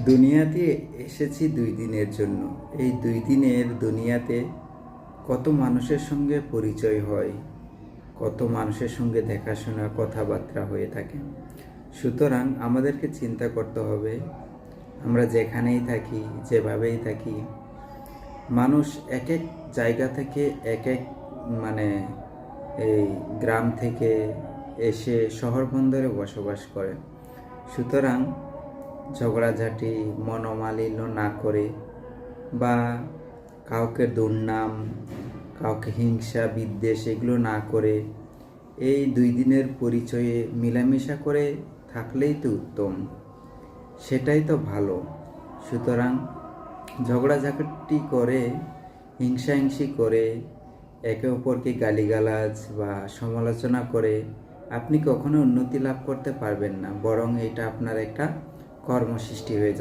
দুনিয়াতে এসেছি 2 দিনের জন্য। এই 2 দিনের দুনিয়াতে কত মানুষের সঙ্গে পরিচয় হয়, কত মানুষের সঙ্গে দেখাশোনা কথাবার্তা হয়ে থাকে। সুতরাং আমাদেরকে চিন্তা করতে হবে, আমরা যেখানেই থাকি, যেভাবেই থাকি, মানুষ এক এক জায়গা থেকে এক এক মানে এই গ্রাম থেকে এসে শহর বন্দরে বসবাস করে। সুতরাং ঝগড়াঝাটি মনোমালিন্য না করে বা কাউকে দুর্নাম, কাউকে হিংসা বিদ্বেষ এগুলো না করে এই 2 দিনের পরিচয়ে মিলামেশা করে থাকলেই তো উত্তম, সেটাই তো ভালো। সুতরাং ঝগড়াঝাটি করে, হিংসাহিংসি করে, একে অপরকে গালিগালাজ বা সমালোচনা করে আপনি কখনো উন্নতি লাভ করতে পারবেন না, বরং এটা আপনার একটা কর্মসৃষ্টি হয়ে যাচ্ছে।